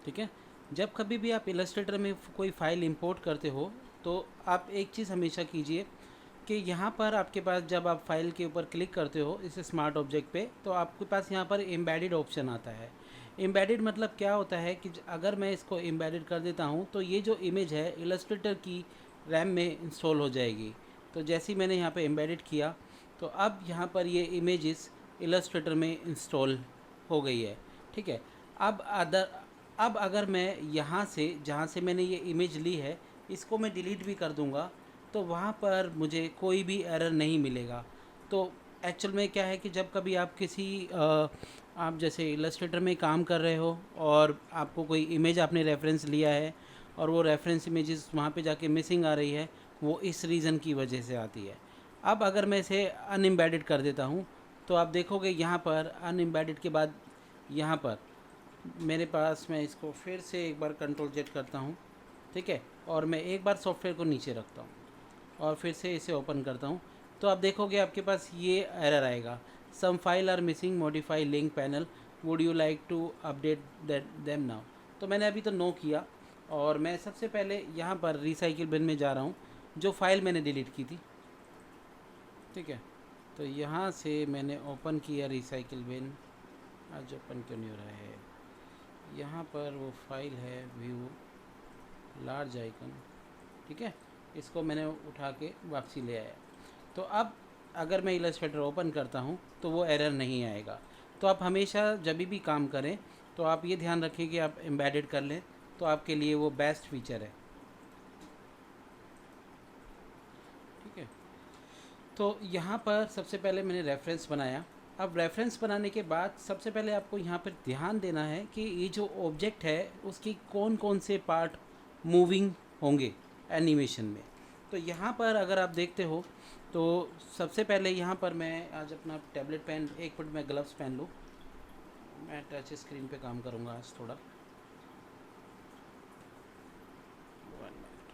ठीक है। जब कभी भी आप इलस्ट्रेटर में कोई फ़ाइल इंपोर्ट करते हो तो आप एक चीज़ हमेशा कीजिए कि यहाँ पर आपके पास जब आप फाइल के ऊपर क्लिक करते हो इस स्मार्ट ऑब्जेक्ट पे, तो आपके पास यहाँ पर एम्बेडेड ऑप्शन आता है। एम्बेडेड मतलब क्या होता है कि अगर मैं इसको एम्बेडेड कर देता हूँ तो ये जो इमेज है इलस्ट्रेटर की रैम में इंस्टॉल हो जाएगी। तो जैसे ही मैंने यहाँ पे एम्बेडेड किया तो अब यहाँ पर ये इमेजेस इलस्ट्रेटर में इंस्टॉल हो गई है। ठीक है। अब अगर मैं यहाँ से जहाँ से मैंने ये इमेज ली है इसको मैं डिलीट भी कर दूँगा तो वहाँ पर मुझे कोई भी एरर नहीं मिलेगा। तो एक्चुअल में क्या है कि जब कभी आप आप जैसे इलस्ट्रेटर में काम कर रहे हो और आपको कोई इमेज आपने रेफरेंस लिया है और वो रेफरेंस इमेजेस वहाँ पे जाके मिसिंग आ रही है, वो इस रीज़न की वजह से आती है। अब अगर मैं इसे अनएम्बेडेड कर देता हूँ तो आप देखोगे यहाँ पर अनएम्बेडेड के बाद यहाँ पर मेरे पास, मैं इसको फिर से एक बार कंट्रोल जेड करता हूँ। ठीक है। और मैं एक बार सॉफ्टवेयर को नीचे रखता हूँ और फिर से इसे ओपन करता हूँ तो आप देखोगे आपके पास ये एरर आएगा, some file are missing, modify link panel, would you like to update them now. तो मैंने अभी तो नो किया और मैं सबसे पहले यहाँ पर रिसाइकिल बिन में जा रहा हूँ जो फाइल मैंने डिलीट की थी। ठीक है। तो यहाँ से मैंने ओपन किया रिसाइकिल बिन, आज ओपन क्यों नहीं हो रहा है। यहाँ पर वो फाइल है व्यू लार्ज आइकन। ठीक है। इसको मैंने उठा के वापसी ले आया। तो अब अगर मैं इलस्ट्रेटर ओपन करता हूँ तो वो एरर नहीं आएगा। तो आप हमेशा जब भी काम करें तो आप ये ध्यान रखें कि आप एम्बेडेड कर लें, तो आपके लिए वो बेस्ट फीचर है। ठीक है। तो यहाँ पर सबसे पहले मैंने रेफरेंस बनाया। अब रेफरेंस बनाने के बाद सबसे पहले आपको यहाँ पर ध्यान देना है कि ये जो ऑब्जेक्ट है उसकी कौन कौन से पार्ट मूविंग होंगे एनिमेशन में। तो यहाँ पर अगर आप देखते हो तो सबसे पहले यहाँ पर मैं आज अपना टैबलेट पेन, एक मिनट मैं ग्लव्स पहन लूँ, मैं टच स्क्रीन पे काम करूँगा आज थोड़ा। 1 मिनट।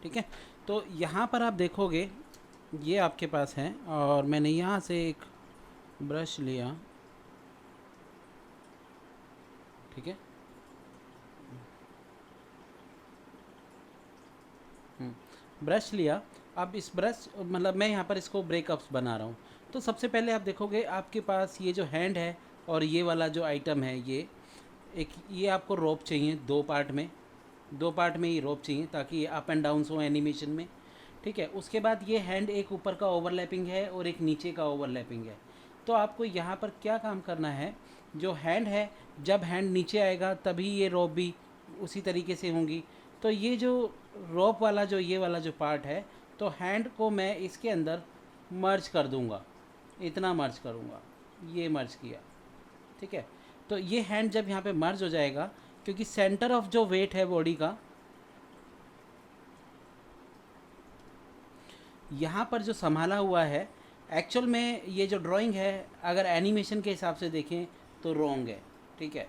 ठीक है। तो यहाँ पर आप देखोगे ये आपके पास है और मैंने यहाँ से एक ब्रश लिया। ठीक है। ब्रश लिया। अब इस ब्रश मतलब मैं यहाँ पर इसको ब्रेकअप्स बना रहा हूँ। तो सबसे पहले आप देखोगे आपके पास ये जो हैंड है और ये वाला जो आइटम है ये आपको रोप चाहिए दो पार्ट में ये रोप चाहिए ताकि ये अप एंड डाउन हो एनिमेशन में। ठीक है। उसके बाद ये हैंड एक ऊपर का ओवरलैपिंग है और एक नीचे का ओवरलैपिंग है। तो आपको यहाँ पर क्या काम करना है, जो हैंड है जब हैंड नीचे आएगा तभी ये रोप भी उसी तरीके से होंगी। तो ये जो रोप वाला जो ये वाला जो पार्ट है, तो हैंड को मैं इसके अंदर मर्ज कर दूंगा, इतना मर्ज करूंगा, ये मर्ज किया। ठीक है। तो ये हैंड जब यहाँ पे मर्ज हो जाएगा, क्योंकि सेंटर ऑफ जो वेट है बॉडी का यहाँ पर जो संभाला हुआ है, एक्चुअल में ये जो ड्राइंग है अगर एनिमेशन के हिसाब से देखें तो रॉन्ग है। ठीक है।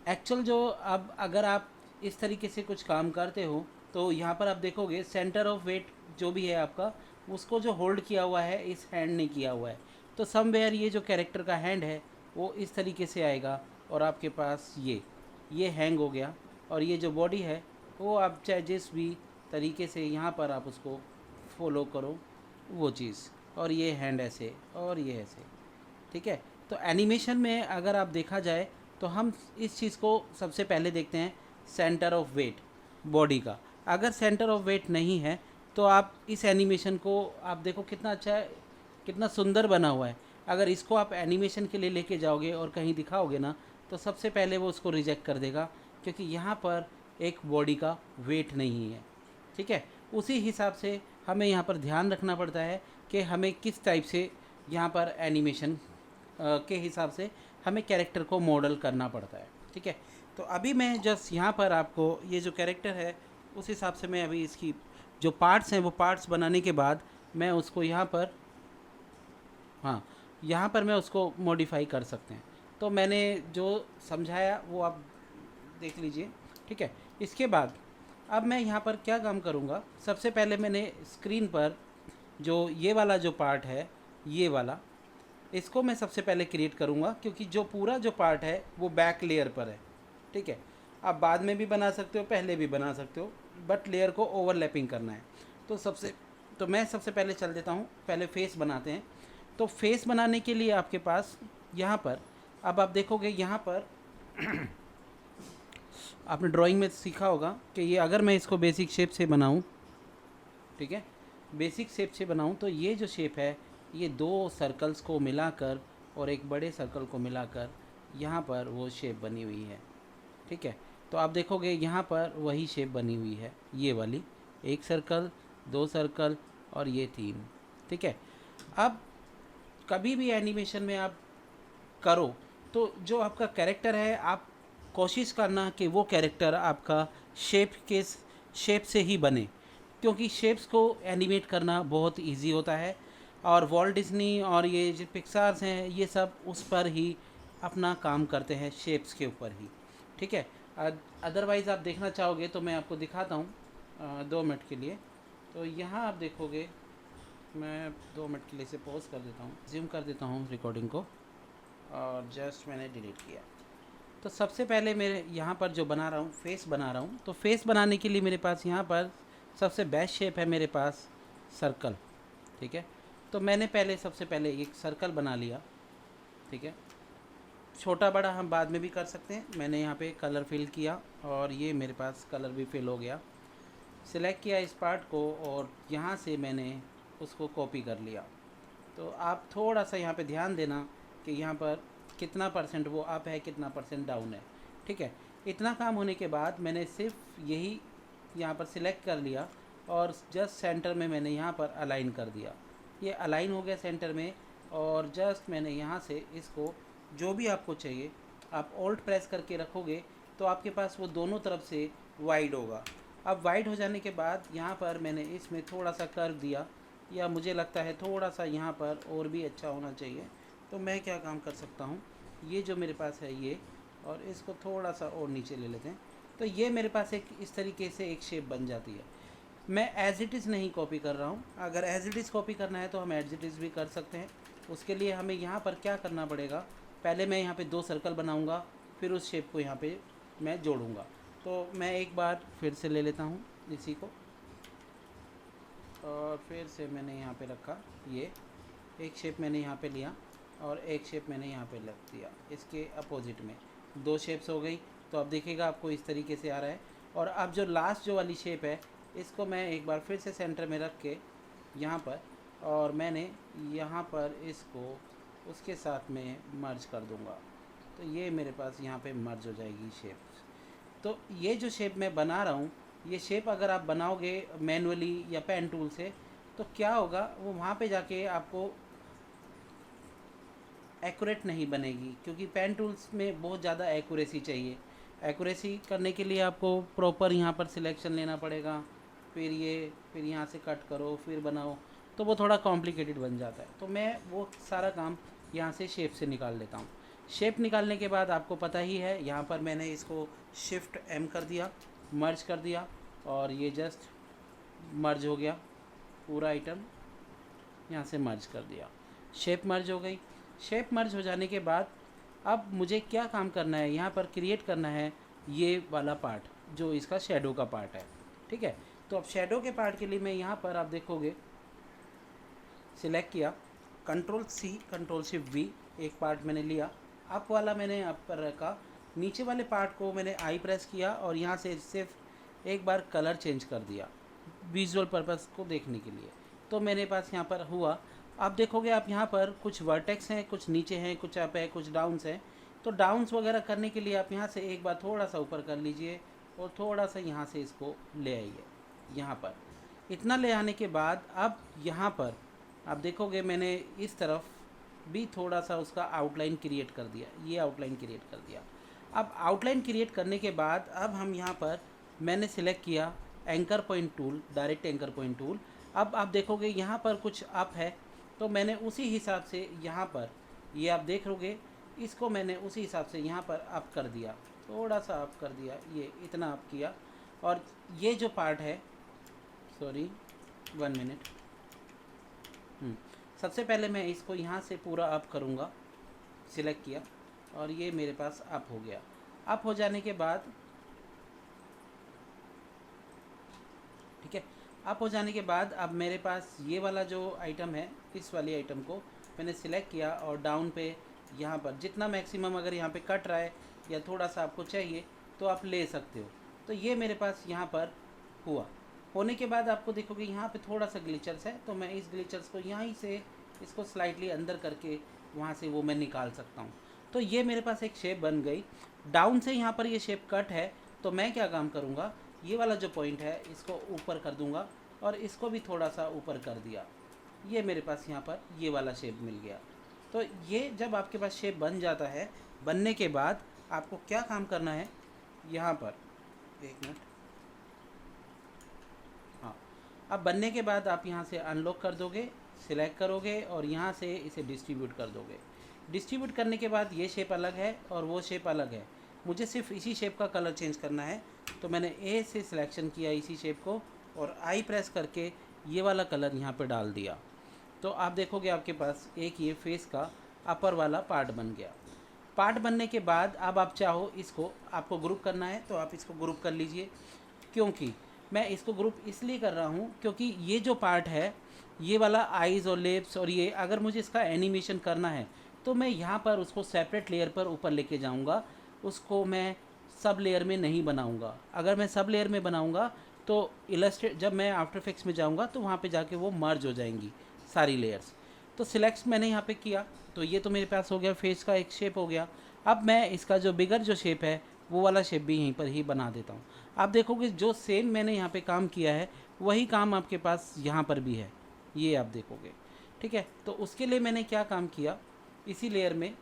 एक्चुअल जो अब अगर आप इस तरीके से कुछ काम करते हो तो यहाँ पर आप देखोगे सेंटर ऑफ वेट जो भी है आपका, उसको जो होल्ड किया हुआ है इस हैंड ने किया हुआ है। तो समवेयर ये जो कैरेक्टर का हैंड है वो इस तरीके से आएगा और आपके पास ये हैंग हो गया। और ये जो बॉडी है वो आप चाहे जिस भी तरीके से यहाँ पर आप उसको फॉलो करो वो चीज़, और ये हैंड ऐसे और ये ऐसे। ठीक है। तो एनिमेशन में अगर आप देखा जाए तो हम इस चीज़ को सबसे पहले देखते हैं सेंटर ऑफ वेट बॉडी का। अगर सेंटर ऑफ वेट नहीं है तो आप इस एनिमेशन को आप देखो कितना अच्छा है, कितना सुंदर बना हुआ है। अगर इसको आप एनिमेशन के लिए लेके जाओगे और कहीं दिखाओगे ना तो सबसे पहले वो उसको रिजेक्ट कर देगा, क्योंकि यहाँ पर एक बॉडी का वेट नहीं है। ठीक है। उसी हिसाब से हमें यहाँ पर ध्यान रखना पड़ता है कि हमें किस टाइप से यहाँ पर एनिमेशन के हिसाब से हमें कैरेक्टर को मॉडल करना पड़ता है। ठीक है। तो अभी मैं जस्ट यहाँ पर आपको ये जो कैरेक्टर है उस हिसाब से मैं अभी इसकी जो पार्ट्स हैं वो पार्ट्स बनाने के बाद मैं उसको यहाँ पर, हाँ यहाँ पर मैं उसको मॉडिफाई कर सकते हैं। तो मैंने जो समझाया वो आप देख लीजिए। ठीक है। इसके बाद अब मैं यहाँ पर क्या काम करूँगा, सबसे पहले मैंने स्क्रीन पर जो ये वाला जो पार्ट है ये वाला, इसको मैं सबसे पहले क्रिएट करूँगा, क्योंकि जो पूरा जो पार्ट है वो बैक लेयर पर है। ठीक है। आप बाद में भी बना सकते हो, पहले भी बना सकते हो, बट लेयर को ओवरलैपिंग करना है। तो मैं सबसे पहले चल देता हूँ, पहले फेस बनाते हैं। तो फेस बनाने के लिए आपके पास यहाँ पर, अब आप देखोगे यहाँ पर आपने ड्राइंग में सीखा होगा कि ये अगर मैं इसको बेसिक शेप से बनाऊँ, ठीक है, बेसिक शेप से बनाऊँ, तो ये जो शेप है ये दो सर्कल्स को मिलाकर और एक बड़े सर्कल को मिलाकर यहाँ पर वो शेप बनी हुई है, ठीक है। तो आप देखोगे यहाँ पर वही शेप बनी हुई है, ये वाली, एक सर्कल, दो सर्कल और ये तीन, ठीक है। अब कभी भी एनिमेशन में आप करो तो जो आपका कैरेक्टर है, आप कोशिश करना कि वो कैरेक्टर आपका शेप से ही बने, क्योंकि शेप्स को एनिमेट करना बहुत इजी होता है। और वॉल्ट डिज्नी और ये जो पिक्सार्स हैं ये सब उस पर ही अपना काम करते हैं, शेप्स के ऊपर ही, ठीक है। अदरवाइज़ आप देखना चाहोगे तो मैं आपको दिखाता हूँ 2 मिनट के लिए। तो यहाँ आप देखोगे, मैं 2 मिनट के लिए से पॉज कर देता हूँ, ज़ूम कर देता हूँ रिकॉर्डिंग को और जस्ट मैंने डिलीट किया। तो सबसे पहले मेरे यहाँ पर जो बना रहा हूँ, फेस बना रहा हूँ, तो फेस बनाने के लिए मेरे पास यहाँ पर सबसे बेस्ट शेप है मेरे पास सर्कल, ठीक है। तो मैंने सबसे पहले एक सर्कल बना लिया, ठीक है। छोटा बड़ा हम बाद में भी कर सकते हैं। मैंने यहाँ पे कलर फिल किया और ये मेरे पास कलर भी फिल हो गया। सिलेक्ट किया इस पार्ट को और यहाँ से मैंने उसको कॉपी कर लिया। तो आप थोड़ा सा यहाँ पे ध्यान देना कि यहाँ पर कितना परसेंट वो अप है, कितना परसेंट डाउन है, ठीक है। इतना काम होने के बाद मैंने सिर्फ यही यहाँ पर सिलेक्ट कर लिया और जस्ट सेंटर में मैंने यहाँ पर अलाइन कर दिया। ये अलाइन हो गया सेंटर में और जस्ट मैंने यहाँ से इसको, जो भी आपको चाहिए आप ऑल्ट प्रेस करके रखोगे तो आपके पास वो दोनों तरफ से वाइड होगा। अब वाइड हो जाने के बाद यहाँ पर मैंने इसमें थोड़ा सा कर्व दिया, या मुझे लगता है थोड़ा सा यहाँ पर और भी अच्छा होना चाहिए। तो मैं क्या काम कर सकता हूँ, ये जो मेरे पास है ये, और इसको थोड़ा सा और नीचे ले लेते हैं। तो ये मेरे पास एक इस तरीके से एक शेप बन जाती है। मैं एज इट इज़ नहीं कॉपी कर रहा हूँ। अगर एज इट इज़ कॉपी करना है तो हम एज इट इज़ भी कर सकते हैं। उसके लिए हमें यहाँ पर क्या करना पड़ेगा, पहले मैं यहाँ पे 2 सर्कल बनाऊँगा, फिर उस शेप को यहाँ पे मैं जोड़ूँगा। तो मैं एक बार फिर से ले लेता हूँ इसी को और फिर से मैंने यहाँ पे रखा। ये एक शेप मैंने यहाँ पे लिया और एक शेप मैंने यहाँ पे रख दिया, इसके अपोजिट में 2 शेप्स हो गई। तो अब देखिएगा आपको इस तरीके से आ रहा है। और अब जो लास्ट जो वाली शेप है इसको मैं एक बार फिर से सेंटर में रख के यहाँ पर, और मैंने यहाँ पर इसको उसके साथ में मर्ज कर दूँगा। तो ये मेरे पास यहाँ पे मर्ज हो जाएगी शेप। तो ये जो शेप मैं बना रहा हूँ, ये शेप अगर आप बनाओगे मैनुअली या पेन टूल से, तो क्या होगा, वो वहाँ पे जाके आपको एक्यूरेट नहीं बनेगी, क्योंकि पेन टूल्स में बहुत ज़्यादा एक्यूरेसी चाहिए। एक्यूरेसी करने के लिए आपको प्रॉपर यहाँ पर सिलेक्शन लेना पड़ेगा, फिर यहाँ से कट करो, फिर बनाओ, तो वो थोड़ा कॉम्प्लिकेटेड बन जाता है। तो मैं वो सारा काम यहाँ से शेप से निकाल लेता हूँ। शेप निकालने के बाद आपको पता ही है, यहाँ पर मैंने इसको शिफ्ट एम कर दिया, मर्ज कर दिया, और ये जस्ट मर्ज हो गया पूरा आइटम, यहाँ से मर्ज कर दिया, शेप मर्ज हो गई। शेप मर्ज हो जाने के बाद अब मुझे क्या काम करना है, यहाँ पर क्रिएट करना है ये वाला पार्ट जो इसका शेडो का पार्ट है, ठीक है। तो अब शेडो के पार्ट के लिए मैं यहाँ पर आप देखोगे सिलेक्ट किया, control C control shift V, एक पार्ट मैंने लिया, अप वाला मैंने अप पर रखा, नीचे वाले पार्ट को मैंने आई प्रेस किया और यहाँ से सिर्फ एक बार कलर चेंज कर दिया विजुअल पर्पस को देखने के लिए। तो मेरे पास यहाँ पर हुआ। आप देखोगे आप यहाँ पर कुछ वर्टेक्स हैं, कुछ नीचे हैं, कुछ अप है, कुछ डाउन्स हैं। तो डाउन्स वगैरह करने के लिए आप यहाँ से एक बार थोड़ा सा ऊपर कर लीजिए और थोड़ा सा यहाँ से इसको ले आइए। यहाँ पर इतना ले आने के बाद अब यहाँ पर आप देखोगे मैंने इस तरफ भी थोड़ा सा उसका आउटलाइन क्रिएट कर दिया, ये आउटलाइन क्रिएट कर दिया। अब आउटलाइन क्रिएट करने के बाद अब हम यहाँ पर मैंने सिलेक्ट किया anchor point tool, direct anchor point tool. अब आप देखोगे यहाँ पर कुछ अप है, तो मैंने उसी हिसाब से यहाँ पर, ये आप देख लोगे, इसको मैंने उसी हिसाब से यहाँ पर अप कर दिया, थोड़ा सा अप कर दिया, ये इतना अप किया। और ये जो पार्ट है, सॉरी 1 मिनट, सबसे पहले मैं इसको यहाँ से पूरा अप करूँगा, सिलेक्ट किया और ये मेरे पास अप हो गया। अप हो जाने के बाद, ठीक है, अप हो जाने के बाद अब मेरे पास ये वाला जो आइटम है, इस वाली आइटम को मैंने सिलेक्ट किया और डाउन पे यहाँ पर जितना मैक्सिमम अगर यहाँ पे कट रहा है या थोड़ा सा आपको चाहिए तो आप ले सकते हो। तो ये मेरे पास यहाँ पर हुआ। होने के बाद आपको देखोगे यहाँ पे थोड़ा सा ग्लिचर्स है, तो मैं इस ग्लिचर्स को यहीं से इसको स्लाइटली अंदर करके वहाँ से वो मैं निकाल सकता हूँ। तो ये मेरे पास एक शेप बन गई। डाउन से यहाँ पर ये शेप कट है, तो मैं क्या काम करूँगा, ये वाला जो पॉइंट है इसको ऊपर कर दूँगा और इसको भी थोड़ा सा ऊपर कर दिया। ये मेरे पास यहाँ पर ये वाला शेप मिल गया। तो ये जब आपके पास शेप बन जाता है, बनने के बाद आपको क्या काम करना है, यहाँ पर एक मिनट, हाँ, अब बनने के बाद आप यहाँ से अनलॉक कर दोगे, सिलेक्ट करोगे और यहाँ से इसे डिस्ट्रीब्यूट कर दोगे। डिस्ट्रीब्यूट करने के बाद ये शेप अलग है और वो शेप अलग है, मुझे सिर्फ इसी शेप का कलर चेंज करना है। तो मैंने ए से सिलेक्शन किया इसी शेप को और आई प्रेस करके ये वाला कलर यहाँ पे डाल दिया। तो आप देखोगे आपके पास एक ये फेस का अपर वाला पार्ट बन गया। पार्ट बनने के बाद अब आप चाहो इसको आपको ग्रुप करना है तो आप इसको ग्रुप कर लीजिए। क्योंकि मैं इसको ग्रुप इसलिए कर रहा हूँ क्योंकि ये जो पार्ट है, ये वाला आईज़ और लिप्स और ये अगर मुझे इसका एनिमेशन करना है तो मैं यहाँ पर उसको सेपरेट लेयर पर ऊपर लेके जाऊँगा, उसको मैं सब लेयर में नहीं बनाऊँगा। अगर मैं सब लेयर में बनाऊँगा तो इलस्ट्रेट जब मैं आफ्टर इफेक्ट्स में जाऊँगा तो वहाँ पे जाके वो मर्ज हो जाएंगी सारी लेयर्स। तो सिलेक्ट मैंने यहाँ पे किया, तो ये तो मेरे पास हो गया, फेस का एक शेप हो गया। अब मैं इसका जो बिगर जो शेप है वो वाला शेप भी यहीं पर ही बना देता हूँ। आप देखोगे जो सेम मैंने यहाँ पे काम किया है वही काम आपके पास यहाँ पर भी है, ये आप देखोगे, ठीक है। तो उसके लिए मैंने क्या काम किया, इसी लेयर में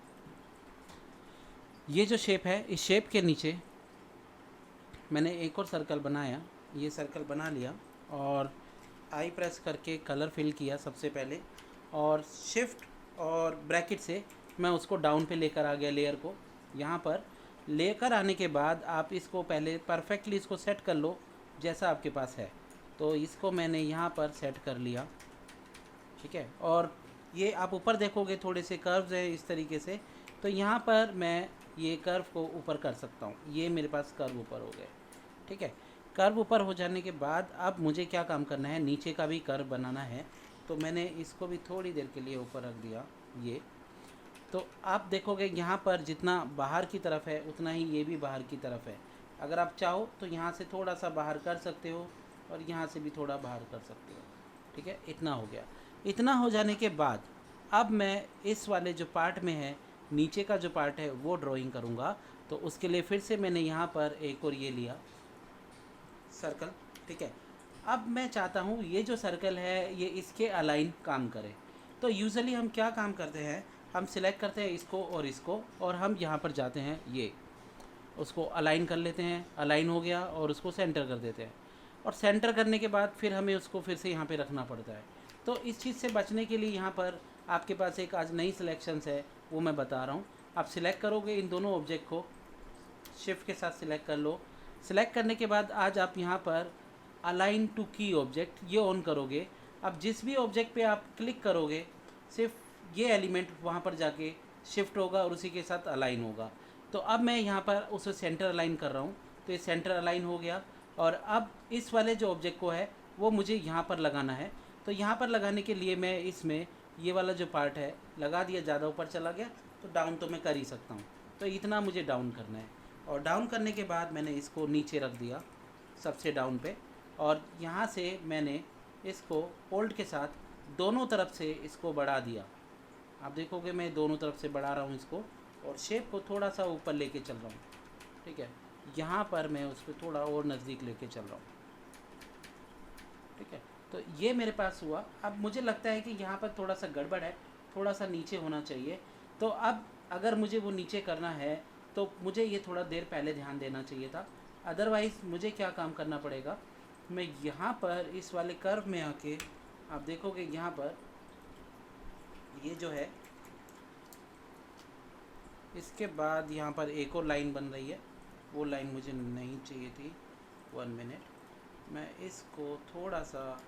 ये जो शेप है, इस शेप के नीचे मैंने एक और सर्कल बनाया, ये सर्कल बना लिया और आई प्रेस करके कलर फिल किया सबसे पहले और शिफ्ट और ब्रैकेट से मैं उसको डाउन पे लेकर आ गया लेयर को। यहाँ पर लेकर आने के बाद आप इसको पहले परफेक्टली इसको सेट कर लो जैसा आपके पास है। तो इसको मैंने यहाँ पर सेट कर लिया, ठीक है। और ये आप ऊपर देखोगे थोड़े से कर्व्स हैं इस तरीके से, तो यहाँ पर मैं ये कर्व को ऊपर कर सकता हूँ। ये मेरे पास कर्व ऊपर हो गए, ठीक है। कर्व ऊपर हो जाने के बाद अब मुझे क्या काम करना है, नीचे का भी कर्व बनाना है। तो मैंने इसको भी थोड़ी देर के लिए ऊपर रख दिया ये। तो आप देखोगे यहाँ पर जितना बाहर की तरफ है उतना ही ये भी बाहर की तरफ है। अगर आप चाहो तो यहाँ से थोड़ा सा बाहर कर सकते हो और यहाँ से भी थोड़ा बाहर कर सकते हो, ठीक है। इतना हो गया। इतना हो जाने के बाद अब मैं इस वाले जो पार्ट में है, नीचे का जो पार्ट है वो ड्राइंग करूँगा। तो उसके लिए फिर से मैंने यहाँ पर एक और ये लिया सर्कल, ठीक है। अब मैं चाहता हूँ ये जो सर्कल है ये इसके अलाइन काम करे। तो यूजुअली हम क्या काम करते हैं, हम सिलेक्ट करते हैं इसको और हम यहाँ पर जाते हैं, ये उसको अलाइन कर लेते हैं। अलाइन हो गया और उसको सेंटर कर देते हैं और सेंटर करने के बाद फिर हमें उसको फिर से यहाँ पे रखना पड़ता है। तो इस चीज़ से बचने के लिए यहाँ पर आपके पास एक आज नई सिलेक्शंस है वो मैं बता रहा हूँ। आप सिलेक्ट करोगे इन दोनों ऑब्जेक्ट को, शिफ्ट के साथ सिलेक्ट कर लो। सिलेक्ट करने के बाद आज आप यहाँ पर अलाइन टू की ऑब्जेक्ट ये ऑन करोगे। अब जिस भी ऑब्जेक्ट पे आप क्लिक करोगे सिर्फ ये एलिमेंट वहाँ पर जाके शिफ्ट होगा और उसी के साथ अलाइन होगा। तो अब मैं यहाँ पर उसे सेंटर अलाइन कर रहा हूँ, तो ये सेंटर अलाइन हो गया। और अब इस वाले जो ऑब्जेक्ट को है वो मुझे यहाँ पर लगाना है। तो यहाँ पर लगाने के लिए मैं इसमें ये वाला जो पार्ट है लगा दिया, ज़्यादा ऊपर चला गया तो डाउन तो मैं कर ही सकता हूँ। तो इतना मुझे डाउन करना है और डाउन करने के बाद मैंने इसको नीचे रख दिया सबसे डाउन पे और यहाँ से मैंने इसको होल्ड के साथ दोनों तरफ से इसको बढ़ा दिया। आप देखोगे मैं दोनों तरफ से बढ़ा रहा हूँ इसको और शेप को थोड़ा सा ऊपर लेके चल रहा हूँ, ठीक है। यहाँ पर मैं उसको थोड़ा और नज़दीक लेके चल रहा हूँ, ठीक है। तो ये मेरे पास हुआ। अब मुझे लगता है कि यहाँ पर थोड़ा सा गड़बड़ है, थोड़ा सा नीचे होना चाहिए। तो अब अगर मुझे वो नीचे करना है तो मुझे ये थोड़ा देर पहले ध्यान देना चाहिए था। अदरवाइज़ मुझे क्या काम करना पड़ेगा, मैं यहाँ पर इस वाले कर्व में आके आप देखोगे यहाँ पर ये जो है, इसके बाद यहाँ पर एक और लाइन बन रही है, वो लाइन मुझे नहीं चाहिए थी। 1 मिनट, मैं इसको थोड़ा सा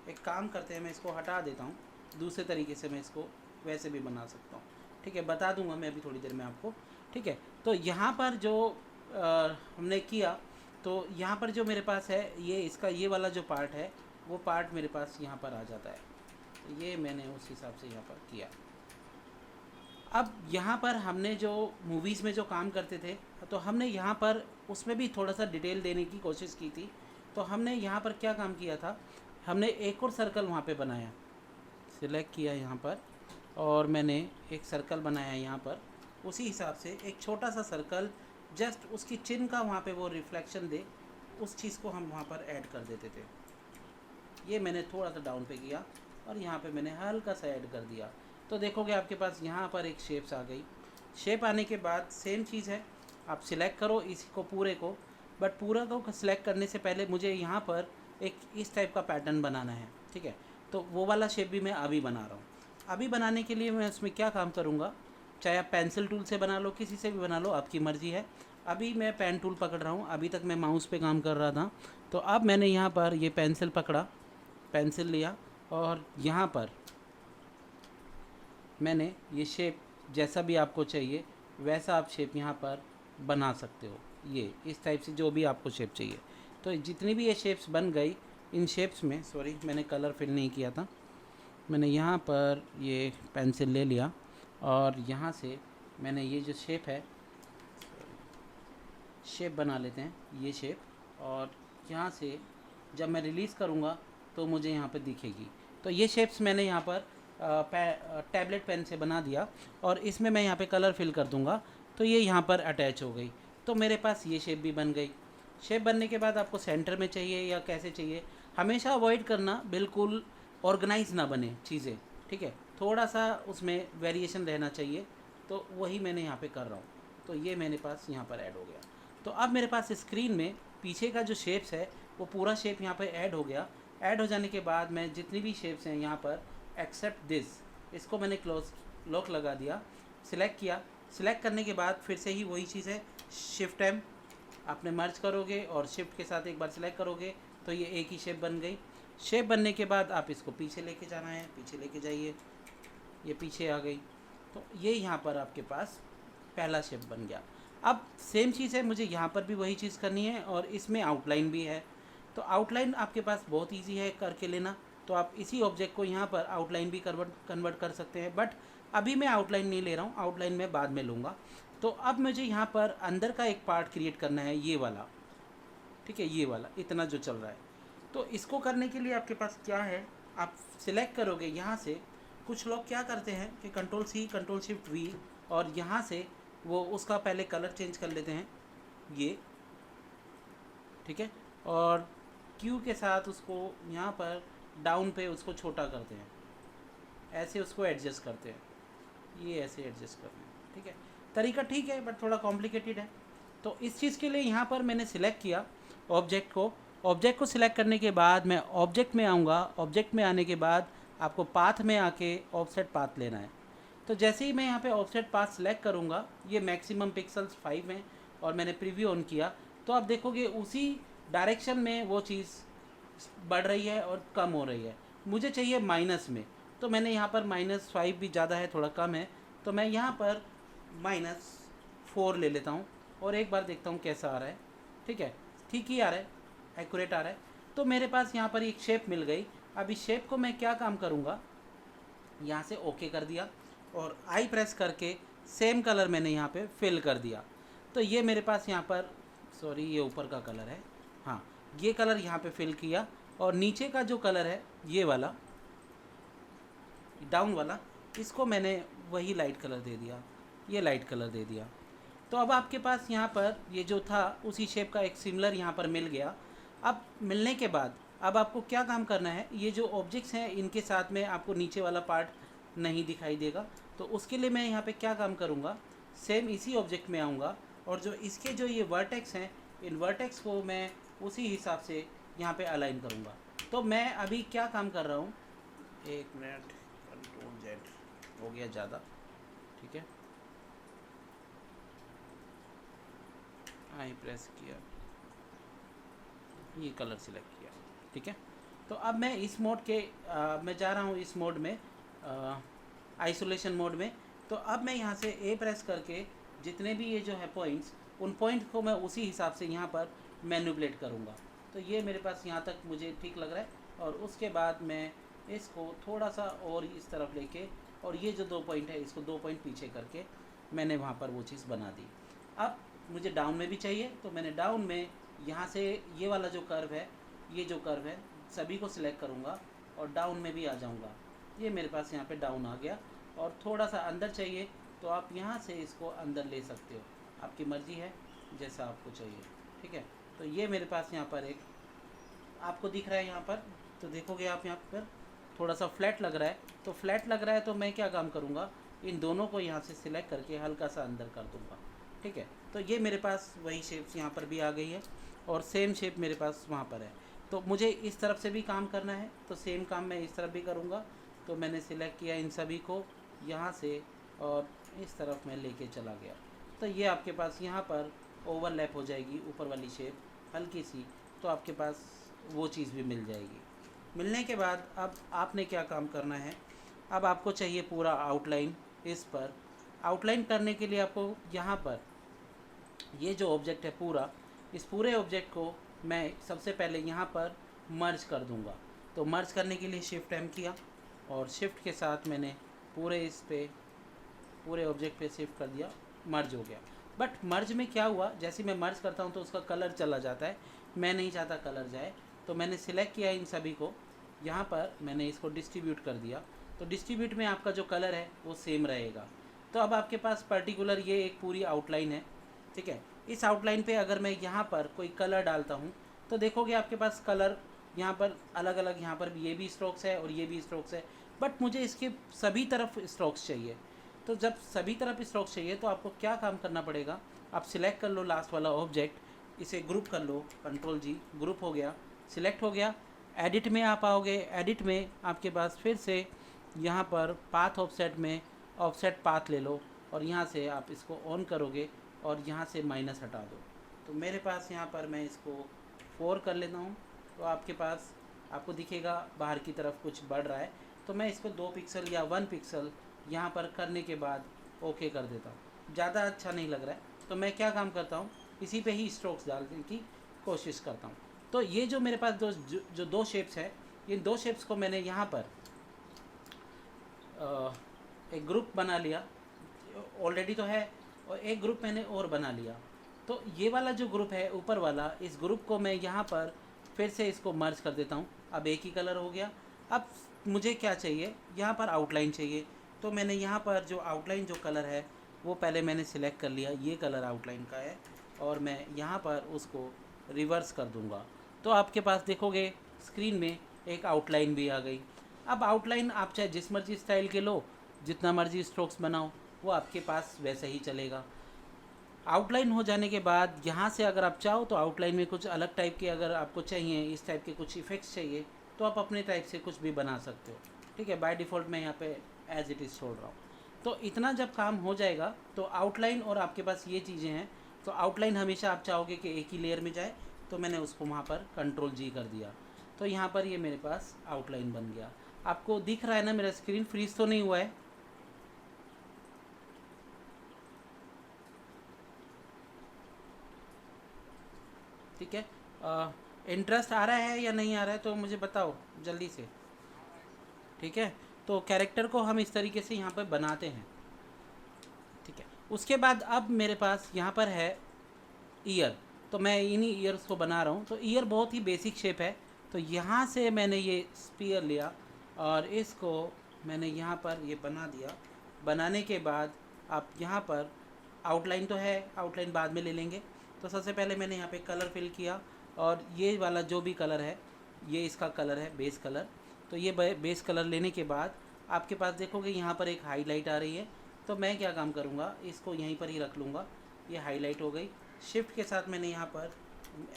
एक काम करते हैं, मैं इसको हटा देता हूँ, दूसरे तरीके से मैं इसको वैसे भी बना सकता हूँ, ठीक है। बता दूंगा मैं अभी थोड़ी देर में आपको, ठीक है। तो यहाँ पर जो हमने किया तो यहाँ पर जो मेरे पास है ये इसका ये वाला जो पार्ट है वो पार्ट मेरे पास यहाँ पर आ जाता है। तो ये मैंने उस हिसाब से यहाँ पर किया। अब यहाँ पर हमने जो मूवीज़ में जो काम करते थे तो हमने यहाँ पर उसमें भी थोड़ा सा डिटेल देने की कोशिश की थी। तो हमने यहाँ पर क्या काम किया था, हमने एक और सर्कल वहाँ पे बनाया, सिलेक्ट किया यहाँ पर और मैंने एक सर्कल बनाया यहाँ पर। उसी हिसाब से एक छोटा सा सर्कल जस्ट उसकी चिन्ह का वहाँ पे वो रिफ्लेक्शन दे, उस चीज़ को हम वहाँ पर ऐड कर देते थे। ये मैंने थोड़ा सा डाउन पे किया और यहाँ पे मैंने हल्का सा ऐड कर दिया। तो देखोगे आपके पास यहाँ पर एक शेप्स आ गई। शेप आने के बाद सेम चीज़ है, आप सिलेक्ट करो इसी को पूरे को, बट पूरा को सिलेक्ट करने से पहले मुझे यहाँ पर एक इस टाइप का पैटर्न बनाना है, ठीक है। तो वो वाला शेप भी मैं अभी बना रहा हूँ। अभी बनाने के लिए मैं उसमें क्या काम करूँगा, चाहे आप पेंसिल टूल से बना लो, किसी से भी बना लो, आपकी मर्ज़ी है। अभी मैं पेन टूल पकड़ रहा हूँ, अभी तक मैं माउस पे काम कर रहा था। तो अब मैंने यहाँ पर ये पेंसिल पकड़ा, पेंसिल लिया और यहाँ पर मैंने ये शेप जैसा भी आपको चाहिए वैसा आप शेप यहाँ पर बना सकते हो। ये इस टाइप से जो भी आपको शेप चाहिए। तो जितनी भी ये शेप्स बन गई, इन शेप्स में सॉरी मैंने कलर फिल नहीं किया था, मैंने यहाँ पर ये पेंसिल ले लिया और यहाँ से मैंने ये जो शेप है, शेप बना लेते हैं ये शेप, और यहाँ से जब मैं रिलीज़ करूँगा तो मुझे यहाँ पर दिखेगी। तो ये शेप्स मैंने यहाँ पर टैबलेट पेन से बना दिया और इसमें मैं यहाँ पे कलर फिल कर दूँगा तो ये यहाँ पर अटैच हो गई। तो मेरे पास ये शेप भी बन गई। शेप बनने के बाद आपको सेंटर में चाहिए या कैसे चाहिए, हमेशा अवॉइड करना बिल्कुल ऑर्गेनाइज ना बने चीज़ें, ठीक है, थोड़ा सा उसमें वेरिएशन रहना चाहिए। तो वही मैंने यहाँ पे कर रहा हूँ। तो ये मेरे पास यहाँ पर ऐड हो गया। तो अब मेरे पास स्क्रीन में पीछे का जो शेप्स है वो पूरा शेप यहाँ पर ऐड हो गया। ऐड हो जाने के बाद मैं जितनी भी शेप्स हैं यहाँ पर एक्सेप्ट दिस, इसको मैंने क्लोज लॉक लगा दिया, सिलेक्ट किया। सिलेक्ट करने के बाद फिर से ही वही चीज़ है, शिफ्ट एम आपने मर्ज करोगे और शिफ्ट के साथ एक बार सिलेक्ट करोगे तो ये एक ही शेप बन गई। शेप बनने के बाद आप इसको पीछे लेके जाना है, पीछे लेके जाइए, ये पीछे आ गई। तो ये यहाँ पर आपके पास पहला शेप बन गया। अब सेम चीज़ है, मुझे यहाँ पर भी वही चीज़ करनी है और इसमें आउटलाइन भी है। तो आउटलाइन आपके पास बहुत ईजी है करके लेना। तो आप इसी ऑब्जेक्ट को यहाँ पर आउटलाइन भी कन्वर्ट कर सकते हैं, बट अभी मैं आउटलाइन नहीं ले रहा हूँ, आउटलाइन मैं बाद में लूँगा। तो अब मुझे यहाँ पर अंदर का एक पार्ट क्रिएट करना है, ये वाला, ठीक है, ये वाला इतना जो चल रहा है। तो इसको करने के लिए आपके पास क्या है, आप सिलेक्ट करोगे यहाँ से। कुछ लोग क्या करते हैं कि control C control shift V और यहाँ से वो उसका पहले कलर चेंज कर लेते हैं, ये ठीक है, और क्यू के साथ उसको यहाँ पर डाउन पे उसको छोटा करते हैं, ऐसे उसको एडजस्ट करते हैं, ये ऐसे एडजस्ट करते हैं, ठीक है। तरीका ठीक है बट थोड़ा कॉम्प्लिकेटेड है। तो इस चीज़ के लिए यहाँ पर मैंने सिलेक्ट किया ऑब्जेक्ट को सिलेक्ट करने के बाद मैं ऑब्जेक्ट में आऊँगा। ऑब्जेक्ट में आने के बाद आपको पाथ में आके ऑफसेट पाथ लेना है। तो जैसे ही मैं यहाँ पे ऑफसेट पाथ सेलेक्ट करूँगा, ये मैक्सिमम पिक्सल्स 5 हैं और मैंने प्रीव्यू ऑन किया तो आप देखोगे उसी डायरेक्शन में वो चीज़ बढ़ रही है और कम हो रही है। मुझे चाहिए माइनस में, तो मैंने यहाँ पर -5 भी ज़्यादा है, थोड़ा कम है, तो मैं यहाँ पर -4 ले लेता हूँ और एक बार देखता हूँ कैसा आ रहा है। ठीक है, ठीक ही आ रहा है, एक्यूरेट आ रहा है। तो मेरे पास यहाँ पर एक शेप मिल गई। अब इस शेप को मैं क्या काम करूँगा, यहाँ से ओके कर दिया और आई प्रेस करके सेम कलर मैंने यहाँ पे फिल कर दिया। तो ये मेरे पास यहाँ पर, सॉरी ये ऊपर का कलर है, हाँ ये कलर यहाँ पे फिल किया और नीचे का जो कलर है ये वाला डाउन वाला, इसको मैंने वही लाइट कलर दे दिया, ये लाइट कलर दे दिया। तो अब आपके पास यहाँ पर ये जो था उसी शेप का एक सिमिलर यहाँ पर मिल गया। अब मिलने के बाद अब आपको क्या काम करना है, ये जो ऑब्जेक्ट्स हैं इनके साथ में आपको नीचे वाला पार्ट नहीं दिखाई देगा। तो उसके लिए मैं यहाँ पे क्या काम करूँगा, सेम इसी ऑब्जेक्ट में आऊँगा और जो इसके जो ये वर्टेक्स हैं, इन वर्टेक्स को मैं उसी हिसाब से यहाँ पे अलाइन करूँगा। तो मैं अभी क्या काम कर रहा हूँ, एक मिनट, कंट्रोल जेड हो गया ज़्यादा, ठीक है, आई प्रेस किया, ये कलर सिलेक्ट किया, ठीक है। तो अब मैं इस मोड के मैं जा रहा हूँ इस मोड में, आइसोलेशन मोड में। तो अब मैं यहाँ से ए प्रेस करके जितने भी ये जो है पॉइंट्स, उन पॉइंट को मैं उसी हिसाब से यहाँ पर मैनिपुलेट करूँगा। तो ये मेरे पास यहाँ तक मुझे ठीक लग रहा है। और उसके बाद मैं इसको थोड़ा सा और इस तरफ लेके, और ये जो 2 पॉइंट है इसको 2 पॉइंट पीछे करके मैंने वहाँ पर वो चीज़ बना दी। अब मुझे डाउन में भी चाहिए, तो मैंने डाउन में यहाँ से ये वाला जो कर्व है, ये जो कर्व है सभी को सिलेक्ट करूँगा और डाउन में भी आ जाऊँगा। ये मेरे पास यहाँ पे डाउन आ गया। और थोड़ा सा अंदर चाहिए तो आप यहाँ से इसको अंदर ले सकते हो, आपकी मर्ज़ी है जैसा आपको चाहिए। ठीक है, तो ये मेरे पास यहाँ पर एक आपको दिख रहा है यहाँ पर, तो देखोगे आप यहाँ पर थोड़ा सा फ्लैट लग रहा है। तो फ्लैट लग रहा है तो मैं क्या काम करूँगा, इन दोनों को यहाँ से सिलेक्ट करके हल्का सा अंदर कर दूँगा। ठीक है, तो ये मेरे पास वही शेप्स यहाँ पर भी आ गई है और सेम शेप मेरे पास वहाँ पर है। तो मुझे इस तरफ से भी काम करना है तो सेम काम मैं इस तरफ भी करूँगा। तो मैंने सिलेक्ट किया इन सभी को यहाँ से और इस तरफ मैं लेके चला गया। तो ये आपके पास यहाँ पर ओवरलैप हो जाएगी ऊपर वाली शेप हल्की सी, तो आपके पास वो चीज़ भी मिल जाएगी। मिलने के बाद अब आपने क्या काम करना है, अब आपको चाहिए पूरा आउटलाइन। इस पर आउटलाइन करने के लिए आपको यहाँ पर ये जो ऑब्जेक्ट है पूरा, इस पूरे ऑब्जेक्ट को मैं सबसे पहले यहाँ पर मर्ज कर दूँगा। तो मर्ज करने के लिए शिफ्ट एम किया और शिफ्ट के साथ मैंने पूरे ऑब्जेक्ट पे शिफ्ट कर दिया, मर्ज हो गया। बट मर्ज में क्या हुआ, जैसे मैं मर्ज करता हूँ तो उसका कलर चला जाता है, मैं नहीं चाहता कलर जाए। तो मैंने सिलेक्ट किया इन सभी को, यहाँ पर मैंने इसको डिस्ट्रीब्यूट कर दिया। तो डिस्ट्रीब्यूट में आपका जो कलर है वो सेम रहेगा। तो अब आपके पास पर्टिकुलर ये एक पूरी आउटलाइन है। ठीक है, इस आउटलाइन पे अगर मैं यहाँ पर कोई कलर डालता हूँ तो देखोगे आपके पास कलर यहाँ पर अलग अलग, यहाँ पर ये भी स्ट्रोक्स है और ये भी स्ट्रोक्स है। बट मुझे इसके सभी तरफ स्ट्रोक्स चाहिए। तो जब सभी तरफ स्ट्रोक्स चाहिए तो आपको क्या काम करना पड़ेगा, आप सिलेक्ट कर लो लास्ट वाला ऑब्जेक्ट, इसे ग्रुप कर लो, कंट्रोल जी, ग्रुप हो गया, सिलेक्ट हो गया। एडिट में आप आओगे, एडिट में आपके पास फिर से यहाँ पर पाथ ऑफसेट में ऑफसेट पाथ ले लो और यहाँ से आप इसको ऑन करोगे और यहाँ से माइनस हटा दो। तो मेरे पास यहाँ पर मैं इसको 4 कर लेता हूँ। तो आपके पास आपको दिखेगा बाहर की तरफ कुछ बढ़ रहा है। तो मैं इसको 2 पिक्सल या 1 पिक्सल यहाँ पर करने के बाद ओके कर देता हूँ। ज़्यादा अच्छा नहीं लग रहा है तो मैं क्या काम करता हूँ, इसी पे ही स्ट्रोक्स डालने की कोशिश करता हूँ। तो ये जो मेरे पास जो 2 शेप्स है, इन 2 शेप्स को मैंने यहाँ पर एक ग्रुप बना लिया, ऑलरेडी तो है, और एक ग्रुप मैंने और बना लिया। तो ये वाला जो ग्रुप है ऊपर वाला, इस ग्रुप को मैं यहाँ पर फिर से इसको मर्ज कर देता हूँ। अब एक ही कलर हो गया। अब मुझे क्या चाहिए, यहाँ पर आउटलाइन चाहिए। तो मैंने यहाँ पर जो आउटलाइन जो कलर है वो पहले मैंने सिलेक्ट कर लिया, ये कलर आउटलाइन का है, और मैं यहाँ पर उसको रिवर्स कर दूँगा। तो आपके पास देखोगे स्क्रीन में एक आउटलाइन भी आ गई। अब आउटलाइन आप चाहे जिस मर्जी स्टाइल के लो, जितना मर्जी स्ट्रोक्स बनाओ, वो आपके पास वैसे ही चलेगा। आउटलाइन हो जाने के बाद यहाँ से अगर आप चाहो तो आउटलाइन में कुछ अलग टाइप के अगर आपको चाहिए, इस टाइप के कुछ इफ़ेक्ट्स चाहिए, तो आप अपने टाइप से कुछ भी बना सकते हो। ठीक है, बाय डिफ़ॉल्ट मैं यहाँ पे एज इट इज़ छोड़ रहा हूँ। तो इतना जब काम हो जाएगा तो आउटलाइन और आपके पास ये चीज़ें हैं। तो आउटलाइन हमेशा आप चाहोगे कि एक ही लेयर में जाए, तो मैंने उसको वहाँ पर कंट्रोल जी कर दिया। तो यहाँ पर ये मेरे पास आउटलाइन बन गया। आपको दिख रहा है ना, मेरा स्क्रीन फ्रीज तो नहीं हुआ है? ठीक है, इंटरेस्ट आ रहा है या नहीं आ रहा है तो मुझे बताओ जल्दी से। ठीक है, तो कैरेक्टर को हम इस तरीके से यहाँ पर बनाते हैं। ठीक है, उसके बाद अब मेरे पास यहाँ पर है ईयर। तो मैं इन्हीं ईयर्स को बना रहा हूँ। तो ईयर बहुत ही बेसिक शेप है। तो यहाँ से मैंने ये स्पीयर लिया और इसको मैंने यहाँ पर ये बना दिया। बनाने के बाद आप यहाँ पर आउटलाइन तो है, आउटलाइन बाद में ले लेंगे। तो सबसे पहले मैंने यहाँ पे कलर फिल किया और ये वाला जो भी कलर है ये इसका कलर है, बेस कलर। तो ये बेस कलर लेने के बाद आपके पास देखोगे यहाँ पर एक हाईलाइट आ रही है। तो मैं क्या काम करूँगा, इसको यहीं पर ही रख लूँगा। ये हाईलाइट हो गई। शिफ्ट के साथ मैंने यहाँ पर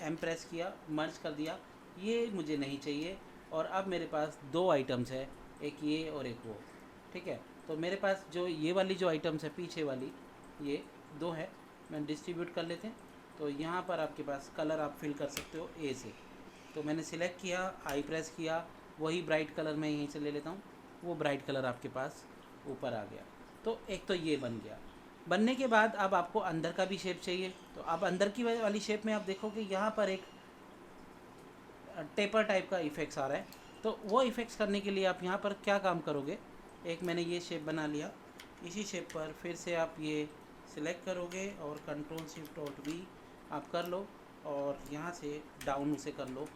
एम प्रेस किया, मर्ज कर दिया। ये मुझे नहीं चाहिए। और अब मेरे पास 2 आइटम्स है, एक ये और एक वो। ठीक है, तो मेरे पास जो ये वाली जो आइटम्स है पीछे वाली, ये 2 है। मैं डिस्ट्रीब्यूट कर लेते हैं। तो यहाँ पर आपके पास कलर आप फिल कर सकते हो ए से। तो मैंने सिलेक्ट किया, आई प्रेस किया, वही ब्राइट कलर मैं यहीं से ले लेता हूँ। वो ब्राइट कलर आपके पास ऊपर आ गया। तो एक तो ये बन गया। बनने के बाद अब आपको अंदर का भी शेप चाहिए, तो अब अंदर की वाली शेप में आप देखोगे यहाँ पर एक टेपर टाइप का इफेक्ट्स आ रहा है। तो वो इफेक्ट्स करने के लिए आप यहाँ पर क्या काम करोगे, एक मैंने ये शेप बना लिया, इसी शेप पर फिर से आप ये सिलेक्ट करोगे और कंट्रोल शिफ्ट ऑल्ट वी आप कर लो और यहाँ से डाउन उसे कर लो,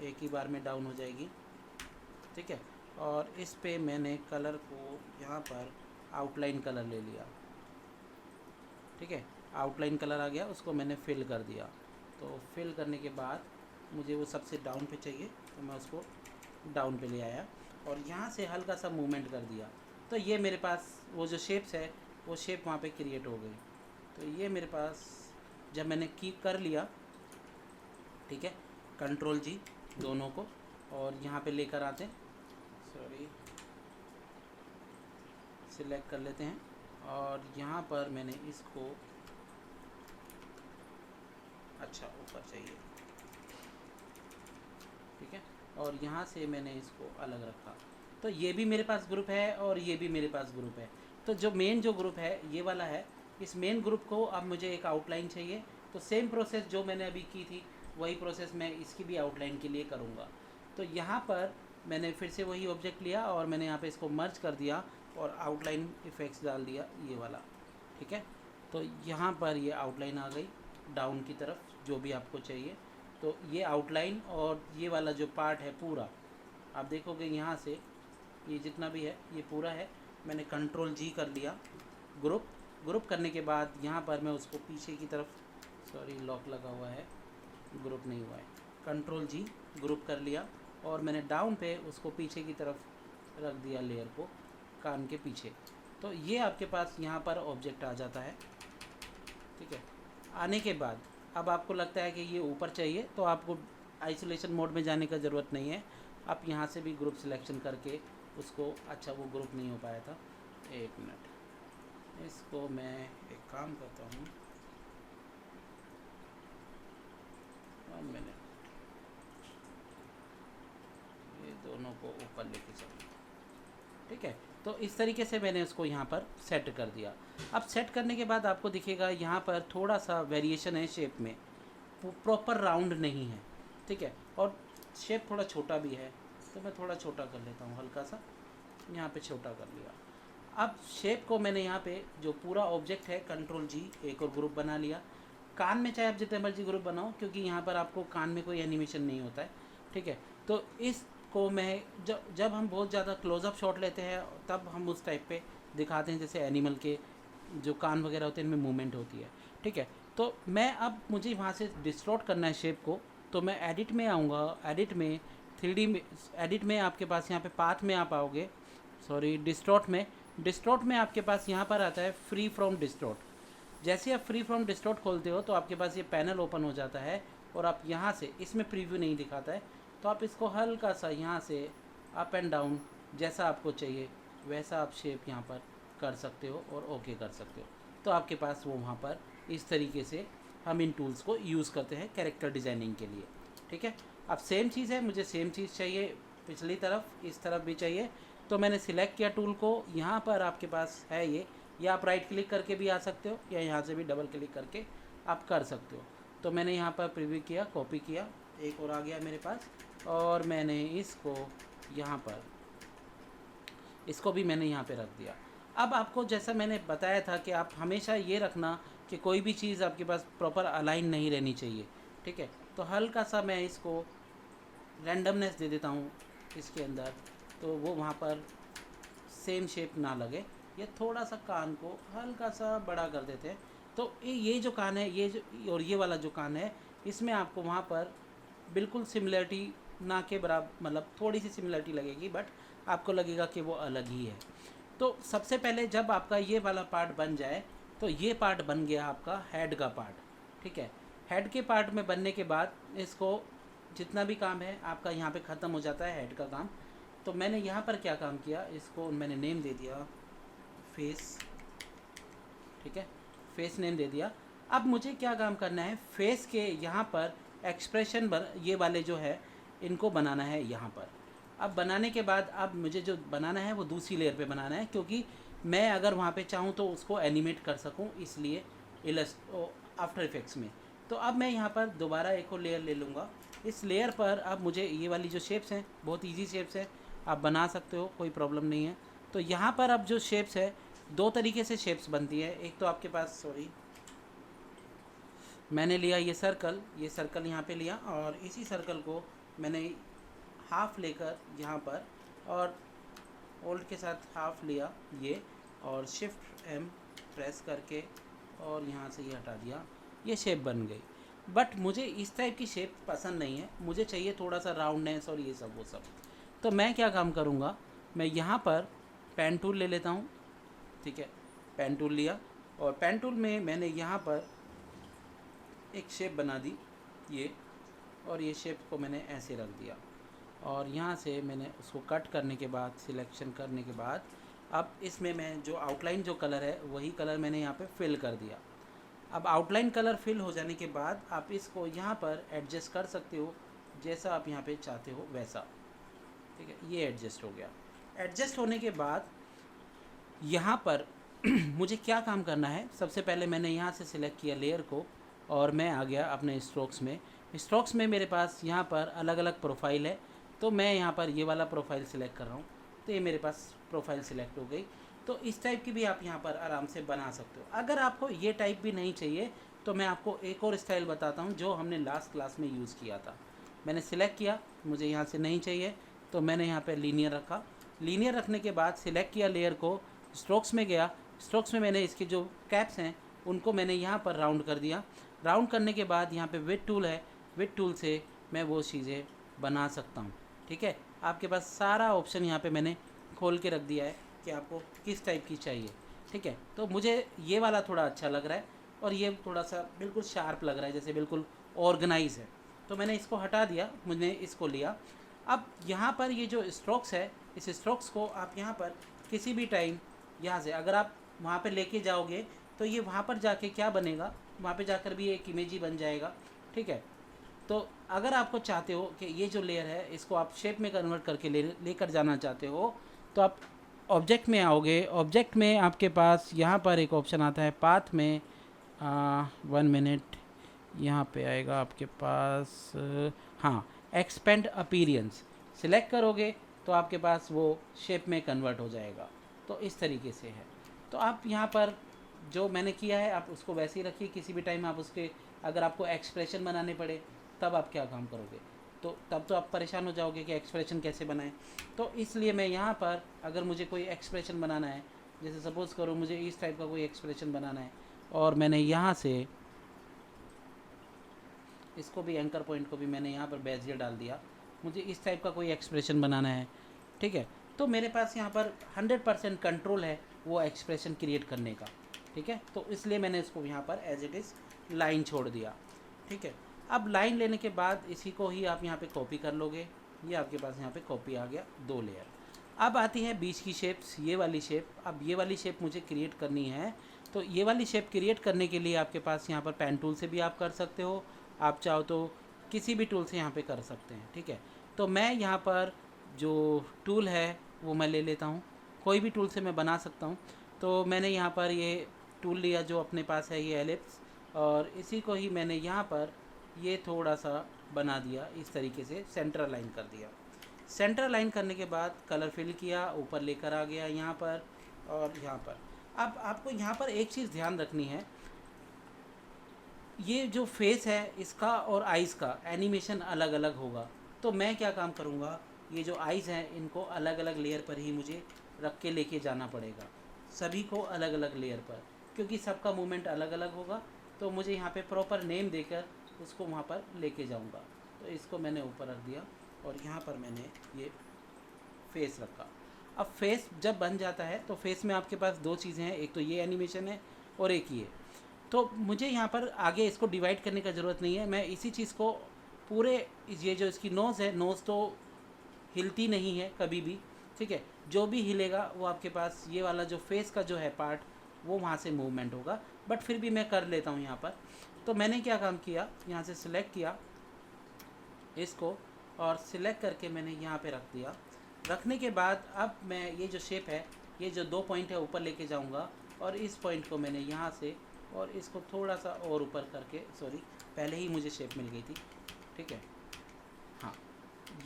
एक ही बार में डाउन हो जाएगी, ठीक है। और इस पे मैंने कलर को यहाँ पर आउटलाइन कलर ले लिया, ठीक है, आउटलाइन कलर आ गया, उसको मैंने फिल कर दिया। तो फिल करने के बाद मुझे वो सबसे डाउन पे चाहिए, तो मैं उसको डाउन पे ले आया और यहाँ से हल्का सा मूवमेंट कर दिया, तो ये मेरे पास वो जो शेप्स है वो शेप वहाँ पे क्रिएट हो गई। तो ये मेरे पास जब मैंने कीप कर लिया, ठीक है, कंट्रोल जी दोनों को और यहाँ पे लेकर आते हैं, सॉरी सिलेक्ट कर लेते हैं और यहाँ पर मैंने इसको अच्छा ऊपर चाहिए, ठीक है, और यहाँ से मैंने इसको अलग रखा। तो ये भी मेरे पास ग्रुप है और ये भी मेरे पास ग्रुप है। तो जो मेन जो ग्रुप है ये वाला है, इस मेन ग्रुप को अब मुझे एक आउटलाइन चाहिए। तो सेम प्रोसेस जो मैंने अभी की थी वही प्रोसेस मैं इसकी भी आउटलाइन के लिए करूँगा। तो यहाँ पर मैंने फिर से वही ऑब्जेक्ट लिया और मैंने यहाँ पे इसको मर्ज कर दिया और आउटलाइन इफेक्ट्स डाल दिया ये वाला, ठीक है। तो यहाँ पर ये आउटलाइन आ गई डाउन की तरफ जो भी आपको चाहिए। तो ये आउटलाइन और ये वाला जो पार्ट है पूरा आप देखोगे यहाँ से ये जितना भी है ये पूरा है। मैंने कंट्रोल जी कर लिया, ग्रुप करने के बाद यहाँ पर मैं उसको पीछे की तरफ, सॉरी लॉक लगा हुआ है, ग्रुप नहीं हुआ है, कंट्रोल जी ग्रुप कर लिया और मैंने डाउन पे उसको पीछे की तरफ रख दिया लेयर को कान के पीछे। तो ये आपके पास यहाँ पर ऑब्जेक्ट आ जाता है, ठीक है। आने के बाद अब आपको लगता है कि ये ऊपर चाहिए तो आपको आइसोलेशन मोड में जाने का ज़रूरत नहीं है, आप यहाँ से भी ग्रुप सिलेक्शन करके उसको, अच्छा वो ग्रुप नहीं हो पाया था, एक मिनट, इसको मैं एक काम करता हूँ, 1 मिनट, ये दोनों को ऊपर लेके चलो, ठीक है। तो इस तरीके से मैंने उसको यहाँ पर सेट कर दिया। अब सेट करने के बाद आपको दिखेगा यहाँ पर थोड़ा सा वेरिएशन है शेप में, प्रॉपर राउंड नहीं है, ठीक है, और शेप थोड़ा छोटा भी है। तो मैं थोड़ा छोटा कर लेता हूँ, हल्का सा यहाँ पे छोटा कर लिया। अब शेप को मैंने यहाँ पे जो पूरा ऑब्जेक्ट है कंट्रोल जी एक और ग्रुप बना लिया। कान में चाहे आप जितने मर्जी ग्रुप बनाओ क्योंकि यहाँ पर आपको कान में कोई एनिमेशन नहीं होता है, ठीक है। तो इसको मैं जब हम बहुत ज़्यादा क्लोजअप शॉट लेते हैं तब हम उस टाइप पे दिखाते हैं, जैसे एनिमल के जो कान वगैरह होते हैं इनमें मूवमेंट होती है, ठीक है। तो मैं अब मुझे वहाँ से डिस्टॉर्ट करना है शेप को, तो मैं एडिट में आऊँगा, एडिट में 3D में, एडिट में आपके पास यहाँ पे पाथ में आप आओगे, सॉरी डिस्टॉर्ट में आपके पास यहाँ पर आता है फ्री फ्रॉम डिस्टॉर्ट। जैसे आप फ्री फ्रॉम डिस्टॉर्ट खोलते हो तो आपके पास ये पैनल ओपन हो जाता है और आप यहाँ से, इसमें प्रीव्यू नहीं दिखाता है, तो आप इसको हल्का सा यहाँ से अप एंड डाउन जैसा आपको चाहिए वैसा आप शेप यहाँ पर कर सकते हो और ओके कर सकते हो। तो आपके पास वो वहाँ पर इस तरीके से हम इन टूल्स को यूज़ करते हैं कैरेक्टर डिज़ाइनिंग के लिए, ठीक है। अब सेम चीज़ है, मुझे सेम चीज़ चाहिए पिछली तरफ, इस तरफ भी चाहिए। तो मैंने सिलेक्ट किया टूल को, यहाँ पर आपके पास है ये, या आप राइट क्लिक करके भी आ सकते हो या यहाँ से भी डबल क्लिक करके आप कर सकते हो। तो मैंने यहाँ पर प्रीव्यू किया, कॉपी किया, एक और आ गया मेरे पास और मैंने इसको यहाँ पर, इसको भी मैंने यहाँ पे रख दिया। अब आपको जैसा मैंने बताया था कि आप हमेशा ये रखना कि कोई भी चीज़ आपके पास प्रॉपर अलाइन नहीं रहनी चाहिए, ठीक है। तो हल्का सा मैं इसको रैंडमनेस दे देता हूँ इसके अंदर, तो वो वहाँ पर सेम शेप ना लगे, ये थोड़ा सा कान को हल्का सा बड़ा कर देते हैं। तो ये जो कान है, ये जो और ये वाला जो कान है, इसमें आपको वहाँ पर बिल्कुल सिमिलरिटी ना के बराबर, मतलब थोड़ी सी सिमिलरिटी लगेगी बट आपको लगेगा कि वो अलग ही है। तो सबसे पहले जब आपका ये वाला पार्ट बन जाए, तो ये पार्ट बन गया आपका हेड का पार्ट, ठीक है। हेड के पार्ट में बनने के बाद इसको जितना भी काम है आपका यहाँ पे ख़त्म हो जाता है हेड का काम। तो मैंने यहाँ पर क्या काम किया, इसको मैंने नेम दे दिया फेस, ठीक है, फेस नेम दे दिया। अब मुझे क्या काम करना है, फेस के यहाँ पर एक्सप्रेशन ये वाले जो है इनको बनाना है यहाँ पर। अब बनाने के बाद अब मुझे जो बनाना है वो दूसरी लेयर पे बनाना है, क्योंकि मैं अगर वहाँ पे चाहूँ तो उसको एनिमेट कर सकूँ, इसलिए आफ्टर इफेक्ट्स में। तो अब मैं यहाँ पर दोबारा एक और लेयर ले लूँगा। इस लेयर पर अब मुझे ये वाली जो शेप्स हैं, बहुत इजी शेप्स हैं, आप बना सकते हो, कोई प्रॉब्लम नहीं है। तो यहाँ पर अब जो शेप्स है, दो तरीके से शेप्स बनती है। एक तो आपके पास, सॉरी, मैंने लिया ये सर्कल यहाँ पे लिया, और इसी सर्कल को मैंने हाफ लेकर यहाँ पर, और ओल्ड के साथ हाफ लिया ये, और शिफ्ट एम प्रेस करके और यहाँ से ये हटा दिया, ये शेप बन गई। बट मुझे इस टाइप की शेप पसंद नहीं है, मुझे चाहिए थोड़ा सा राउंडनेस और ये सब वो सब। तो मैं क्या काम करूँगा, मैं यहाँ पर पेन टूल ले लेता हूँ, ठीक है, पेन टूल लिया, और पेन टूल में मैंने यहाँ पर एक शेप बना दी ये, और ये शेप को मैंने ऐसे रख दिया, और यहाँ से मैंने उसको कट करने के बाद, सिलेक्शन करने के बाद, अब इसमें मैं जो आउटलाइन जो कलर है वही कलर मैंने यहाँ पे फिल कर दिया। अब आउटलाइन कलर फिल हो जाने के बाद आप इसको यहाँ पर एडजस्ट कर सकते हो, जैसा आप यहाँ पे चाहते हो वैसा, ठीक है। ये एडजस्ट हो गया। एडजस्ट होने के बाद यहाँ पर मुझे क्या काम करना है, सबसे पहले मैंने यहाँ से सिलेक्ट किया लेयर को, और मैं आ गया अपने स्ट्रोक्स में। स्ट्रोक्स में मेरे पास यहाँ पर अलग अलग प्रोफाइल है, तो मैं यहाँ पर ये वाला प्रोफाइल सिलेक्ट कर रहा हूँ, तो ये मेरे पास प्रोफाइल सिलेक्ट हो गई। तो इस टाइप की भी आप यहाँ पर आराम से बना सकते हो। अगर आपको ये टाइप भी नहीं चाहिए तो मैं आपको एक और स्टाइल बताता हूँ जो हमने लास्ट क्लास में यूज़ किया था। मैंने सिलेक्ट किया, मुझे यहाँ से नहीं चाहिए, तो मैंने यहाँ पर लीनियर रखा। लीनियर रखने के बाद सिलेक्ट किया लेयर को, स्ट्रोक्स में गया, स्ट्रोक्स में मैंने इसके जो कैप्स हैं उनको मैंने यहाँ पर राउंड कर दिया। राउंड करने के बाद यहाँ पे विड्थ टूल है, विड्थ टूल से मैं वो चीज़ें बना सकता हूँ, ठीक है। आपके पास सारा ऑप्शन यहाँ पे मैंने खोल के रख दिया है कि आपको किस टाइप की चाहिए, ठीक है। तो मुझे ये वाला थोड़ा अच्छा लग रहा है, और ये थोड़ा सा बिल्कुल शार्प लग रहा है, जैसे बिल्कुल ऑर्गेनाइज है, तो मैंने इसको हटा दिया, मैंने इसको लिया। अब यहाँ पर ये जो स्ट्रोक्स है, इस स्ट्रोक्स को आप यहाँ पर किसी भी टाइम यहाँ से अगर आप वहाँ पे लेके जाओगे तो ये वहाँ पर जाके क्या बनेगा, वहाँ पे जाकर भी एक इमेज ही बन जाएगा, ठीक है। तो अगर आपको चाहते हो कि ये जो लेयर है इसको आप शेप में कन्वर्ट करके लेकर जाना चाहते हो, तो आप ऑब्जेक्ट में आओगे। ऑब्जेक्ट में आपके पास यहाँ पर एक ऑप्शन आता है पाथ में, 1 मिनट, यहाँ पे आएगा आपके पास, हाँ, एक्सपेंड अपीयरेंस सिलेक्ट करोगे तो आपके पास वो शेप में कन्वर्ट हो जाएगा। तो इस तरीके से है। तो आप यहाँ पर जो मैंने किया है आप उसको वैसे ही रखिए। किसी भी टाइम आप उसके अगर आपको एक्सप्रेशन बनाने पड़े तब आप क्या काम करोगे, तो तब तो आप परेशान हो जाओगे कि एक्सप्रेशन कैसे बनाएं। तो इसलिए मैं यहाँ पर अगर मुझे कोई एक्सप्रेशन बनाना है, जैसे सपोज़ करो मुझे इस टाइप का कोई एक्सप्रेशन बनाना है, और मैंने यहाँ से इसको भी, एंकर पॉइंट को भी मैंने यहाँ पर बेजियर डाल दिया, मुझे इस टाइप का कोई एक्सप्रेशन बनाना है, ठीक है। तो मेरे पास यहाँ पर 100% कंट्रोल है वो एक्सप्रेशन क्रिएट करने का, ठीक है। तो इसलिए मैंने इसको यहाँ पर एज इट इज़ लाइन छोड़ दिया, ठीक है। अब लाइन लेने के बाद इसी को ही आप यहाँ पे कॉपी कर लोगे, ये आपके पास यहाँ पे कॉपी आ गया, 2 लेयर। अब आती है बीच की शेप्स, ये वाली शेप। अब ये वाली शेप मुझे क्रिएट करनी है, तो ये वाली शेप क्रिएट करने के लिए आपके पास यहाँ पर पेन टूल से भी आप कर सकते हो, आप चाहो तो किसी भी टूल से यहाँ पे कर सकते हैं, ठीक है। तो मैं यहाँ पर जो टूल है वो मैं ले लेता हूँ, कोई भी टूल से मैं बना सकता हूँ। तो मैंने यहाँ पर ये टूल लिया जो अपने पास है, ये एलिप्स, और इसी को ही मैंने यहाँ पर ये थोड़ा सा बना दिया, इस तरीके से सेंटर लाइन कर दिया। सेंटर लाइन करने के बाद कलर फिल किया, ऊपर लेकर आ गया यहाँ पर और यहाँ पर। अब आपको यहाँ पर एक चीज़ ध्यान रखनी है, ये जो फेस है इसका और आइज़ का एनिमेशन अलग अलग होगा। तो मैं क्या काम करूँगा, ये जो आइज़ हैं इनको अलग अलग लेयर पर ही मुझे रख के लेके जाना पड़ेगा, सभी को अलग अलग लेयर पर, क्योंकि सबका मूवमेंट अलग अलग होगा। तो मुझे यहाँ पे प्रॉपर नेम देकर उसको वहाँ पर लेके जाऊँगा। तो इसको मैंने ऊपर रख दिया और यहाँ पर मैंने ये फेस रखा। अब फेस जब बन जाता है तो फेस में आपके पास 2 चीज़ें हैं, एक तो ये एनिमेशन है और एक ये। तो मुझे यहाँ पर आगे इसको डिवाइड करने का ज़रूरत नहीं है, मैं इसी चीज़ को पूरे, ये जो इसकी नोज़ है, नोज़ तो हिलती नहीं है कभी भी, ठीक है। जो भी हिलेगा वो आपके पास ये वाला जो फेस का जो है पार्ट, वो वहाँ से मूवमेंट होगा, बट फिर भी मैं कर लेता हूँ यहाँ पर। तो मैंने क्या काम किया, यहाँ से सिलेक्ट किया इसको और सिलेक्ट करके मैंने यहाँ पे रख दिया। रखने के बाद अब मैं ये जो शेप है ये जो 2 पॉइंट है ऊपर लेके जाऊंगा और इस पॉइंट को मैंने यहाँ से और इसको थोड़ा सा और ऊपर करके, सॉरी पहले ही मुझे शेप मिल गई थी, ठीक है। हाँ,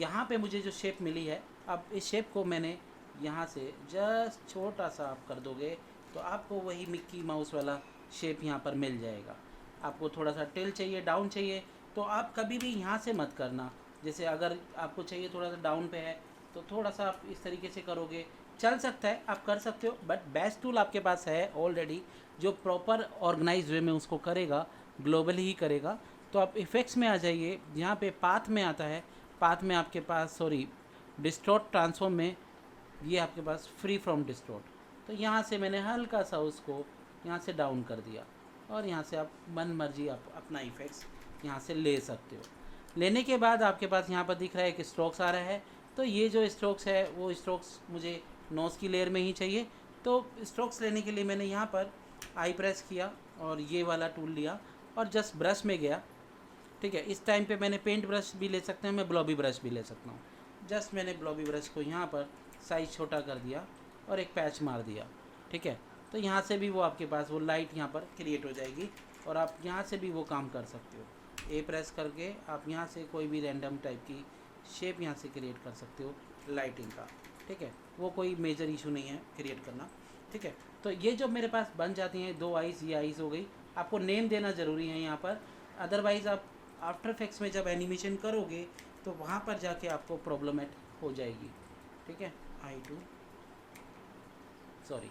यहाँ पे मुझे जो शेप मिली है, अब इस शेप को मैंने यहाँ से जस्ट छोटा सा आप कर दोगे तो आपको वही मिक्की माउस वाला शेप यहाँ पर मिल जाएगा। आपको थोड़ा सा टिल चाहिए, डाउन चाहिए, तो आप कभी भी यहाँ से मत करना। जैसे अगर आपको चाहिए थोड़ा सा डाउन पे है तो थोड़ा सा आप इस तरीके से करोगे, चल सकता है, आप कर सकते हो, बट बेस्ट टूल आपके पास है ऑलरेडी जो प्रॉपर ऑर्गेनाइज वे में उसको करेगा, ग्लोबली ही करेगा। तो आप इफ़ेक्ट्स में आ जाइए, यहाँ पे पाथ में आता है, पाथ में आपके पास डिस्टॉर्ट ट्रांसफॉर्म में ये आपके पास फ्री फ्रॉम डिस्टॉर्ट, तो यहाँ से मैंने हल्का सा उसको यहाँ से डाउन कर दिया और यहाँ से आप मन मर्जी आप अपना इफ़ेक्ट्स यहाँ से ले सकते हो। लेने के बाद आपके पास यहाँ पर दिख रहा है कि स्ट्रोक्स आ रहा है, तो ये जो स्ट्रोक्स है वो स्ट्रोक्स मुझे नोज़ की लेयर में ही चाहिए। तो स्ट्रोक्स लेने के लिए मैंने यहाँ पर आई प्रेस किया और ये वाला टूल लिया और जस्ट ब्रश में गया, ठीक है। इस टाइम पे मैंने पेंट ब्रश भी ले सकते हैं, मैं ब्लॉबी ब्रश भी ले सकता हूँ। जस्ट मैंने ब्लॉबी ब्रश को यहाँ पर साइज़ छोटा कर दिया और एक पैच मार दिया, ठीक है। तो यहाँ से भी वो आपके पास वो लाइट यहाँ पर क्रिएट हो जाएगी और आप यहाँ से भी वो काम कर सकते हो। ए प्रेस करके आप यहाँ से कोई भी रैंडम टाइप की शेप यहाँ से क्रिएट कर सकते हो लाइटिंग का, ठीक है। वो कोई मेजर इशू नहीं है क्रिएट करना, ठीक है। तो ये जो मेरे पास बन जाती हैं 2 आइज़, ये आइज़ हो गई। आपको नेम देना ज़रूरी है यहाँ पर, अदरवाइज़ आप आफ्टर इफेक्ट्स में जब एनिमेशन करोगे तो वहाँ पर जाके आपको प्रॉब्लमेट हो जाएगी, ठीक है। I2, सॉरी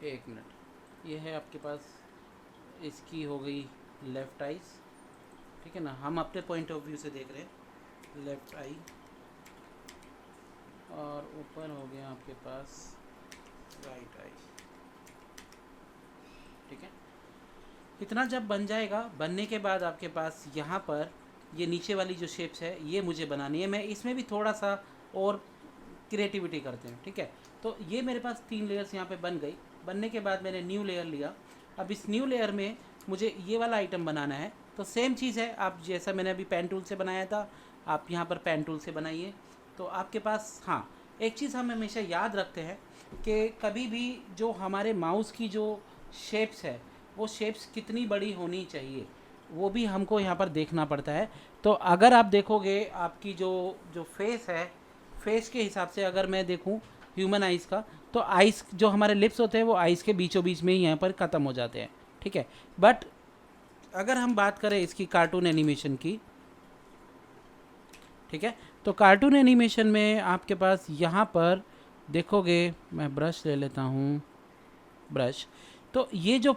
1 मिनट, ये है आपके पास, इसकी हो गई लेफ़्ट आइज़, ठीक है ना। हम अपने पॉइंट ऑफ व्यू से देख रहे हैं, लेफ़्ट आई, और ऊपर हो गया आपके पास राइट आई, ठीक है। इतना जब बन जाएगा, बनने के बाद आपके पास यहाँ पर ये नीचे वाली जो शेप्स है ये मुझे बनानी है। मैं इसमें भी थोड़ा सा और क्रिएटिविटी करते हैं, ठीक है। तो ये मेरे पास 3 लेयर्स यहाँ पे बन गई। बनने के बाद मैंने न्यू लेयर लिया। अब इस न्यू लेयर में मुझे ये वाला आइटम बनाना है, तो सेम चीज़ है, आप जैसा मैंने अभी पेन टूल से बनाया था आप यहाँ पर पेन टूल से बनाइए। तो आपके पास, हाँ, एक चीज़ हम हमेशा याद रखते हैं कि कभी भी जो हमारे माउस की जो शेप्स है वो शेप्स कितनी बड़ी होनी चाहिए वो भी हमको यहाँ पर देखना पड़ता है। तो अगर आप देखोगे आपकी जो फेस है, फेस के हिसाब से अगर मैं देखूँ ह्यूमन आइज़ का, तो आइज़ जो हमारे लिप्स होते हैं वो आइज़ के बीचों बीच में ही यहाँ पर ख़त्म हो जाते हैं, ठीक है। बट अगर हम बात करें इसकी कार्टून एनिमेशन की, ठीक है, तो कार्टून एनिमेशन में आपके पास यहाँ पर देखोगे, मैं ब्रश ले लेता हूँ, ब्रश, तो ये जो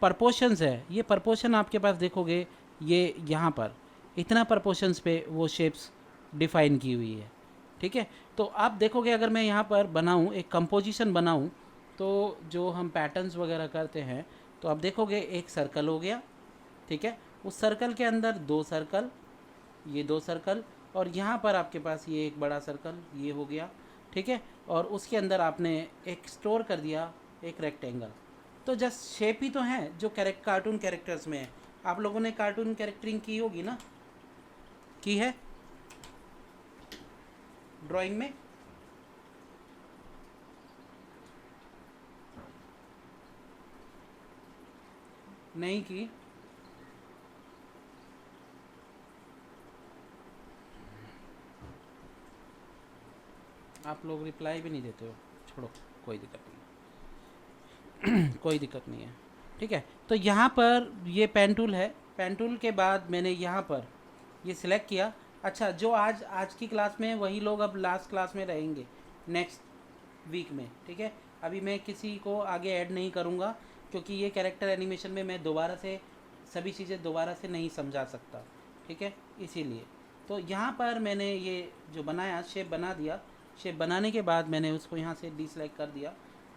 प्रपोर्शंस है, ये प्रपोर्शन आपके पास देखोगे ये यहाँ पर इतना प्रपोर्शंस पे वो शेप्स डिफ़ाइन की हुई है, ठीक है। तो आप देखोगे अगर मैं यहाँ पर बनाऊँ, एक कंपोजिशन बनाऊँ, तो जो हम पैटर्न्स वगैरह करते हैं, तो आप देखोगे एक सर्कल हो गया, ठीक है। उस सर्कल के अंदर 2 सर्कल, ये 2 सर्कल, और यहाँ पर आपके पास ये एक बड़ा सर्कल ये हो गया, ठीक है। और उसके अंदर आपने एक स्टोर कर दिया एक रेक्टेंगल। तो जस्ट शेप ही तो है जो कार्टून कैरेक्टर्स में है। आप लोगों ने कार्टून कैरेक्टरिंग की होगी ना, की है ड्राइंग में? नहीं की? आप लोग रिप्लाई भी नहीं देते हो, छोड़ो, कोई दिक्कत नहीं कोई दिक्कत नहीं है, ठीक है। तो यहाँ पर ये पेन टूल है, पेन टूल के बाद मैंने यहाँ पर ये सिलेक्ट किया। अच्छा, जो आज की क्लास में वही लोग अब लास्ट क्लास में रहेंगे नेक्स्ट वीक में, ठीक है। अभी मैं किसी को आगे ऐड नहीं करूँगा क्योंकि ये कैरेक्टर एनिमेशन में मैं दोबारा से सभी चीज़ें दोबारा से नहीं समझा सकता, ठीक है, इसीलिए। तो यहाँ पर मैंने ये जो बनाया, शेप बना दिया। शेप बनाने के बाद मैंने उसको यहाँ से डीसेलेक्ट कर दिया।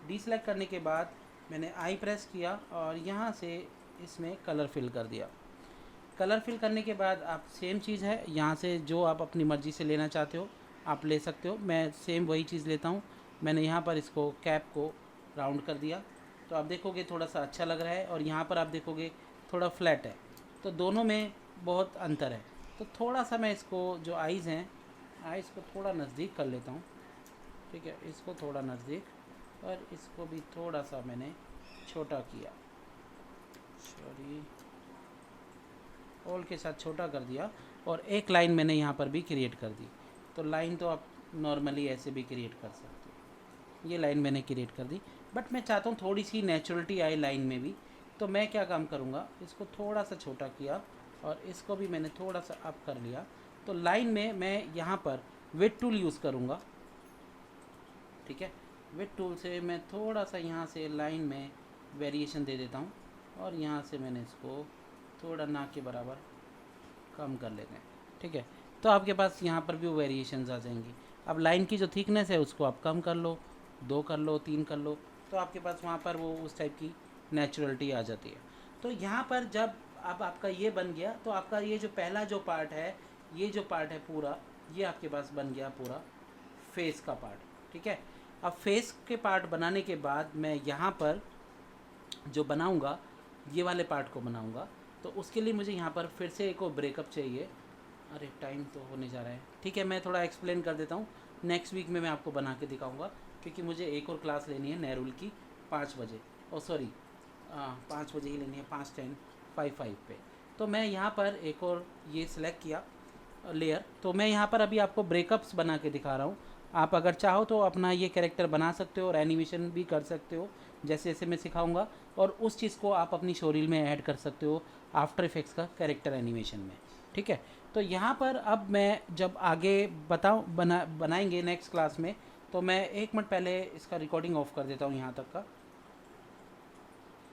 डीसेलेक्ट करने के बाद मैंने आई प्रेस किया और यहाँ से इसमें कलर फिल कर दिया। कलर फिल करने के बाद आप सेम चीज़ है, यहाँ से जो आप अपनी मर्ज़ी से लेना चाहते हो आप ले सकते हो। मैं सेम वही चीज़ लेता हूँ। मैंने यहाँ पर इसको कैप को राउंड कर दिया, तो आप देखोगे थोड़ा सा अच्छा लग रहा है, और यहाँ पर आप देखोगे थोड़ा फ्लैट है, तो दोनों में बहुत अंतर है। तो थोड़ा सा मैं इसको जो आइज़ हैं, आइज़ को थोड़ा नज़दीक कर लेता हूँ, ठीक है, इसको थोड़ा नज़दीक, और इसको भी थोड़ा सा मैंने छोटा किया, सॉरी, ऑल के साथ छोटा कर दिया। और एक लाइन मैंने यहाँ पर भी क्रिएट कर दी। तो लाइन तो आप नॉर्मली ऐसे भी क्रिएट कर सकते हो। ये लाइन मैंने क्रिएट कर दी, बट मैं चाहता हूँ थोड़ी सी नेचुरलिटी आए लाइन में भी। तो मैं क्या काम करूँगा, इसको थोड़ा सा छोटा किया और इसको भी मैंने थोड़ा सा अप कर लिया। तो लाइन में मैं यहाँ पर विड्थ टूल यूज़ करूँगा, ठीक है। विड्थ टूल से मैं थोड़ा सा यहाँ से लाइन में वेरिएशन दे देता हूँ और यहाँ से मैंने इसको थोड़ा ना के बराबर कम कर लेते हैं, ठीक है। तो आपके पास यहाँ पर भी वो वेरिएशंस आ जाएंगी। अब लाइन की जो थिकनेस है उसको आप कम कर लो, 2 कर लो, 3 कर लो, तो आपके पास वहाँ पर वो उस टाइप की नेचुरलिटी आ जाती है। तो यहाँ पर जब अब आपका ये बन गया, तो आपका ये जो पहला जो पार्ट है, ये जो पार्ट है पूरा, ये आपके पास बन गया पूरा फेस का पार्ट, ठीक है। अब फेस के पार्ट बनाने के बाद मैं यहाँ पर जो बनाऊँगा, ये वाले पार्ट को बनाऊँगा। तो उसके लिए मुझे यहाँ पर फिर से एक और ब्रेकअप चाहिए। अरे टाइम तो होने जा रहा है, ठीक है, मैं थोड़ा एक्सप्लेन कर देता हूँ। नेक्स्ट वीक में मैं आपको बना के दिखाऊंगा, क्योंकि मुझे एक और क्लास लेनी है नेरुल की 5 बजे, और सॉरी 5 बजे ही लेनी है, 5:10 5:5 पे। तो मैं यहाँ पर एक और ये सिलेक्ट किया लेयर। तो मैं यहाँ पर अभी आपको ब्रेकअप्स बना के दिखा रहा हूँ। आप अगर चाहो तो अपना ये कैरेक्टर बना सकते हो और एनिमेशन भी कर सकते हो, जैसे जैसे मैं सिखाऊंगा। और उस चीज़ को आप अपनी शोरील में ऐड कर सकते हो आफ्टर इफेक्ट्स का कैरेक्टर एनिमेशन में, ठीक है। तो यहाँ पर अब मैं जब आगे बनाएंगे नेक्स्ट क्लास में, तो मैं 1 मिनट पहले इसका रिकॉर्डिंग ऑफ कर देता हूँ यहाँ तक का।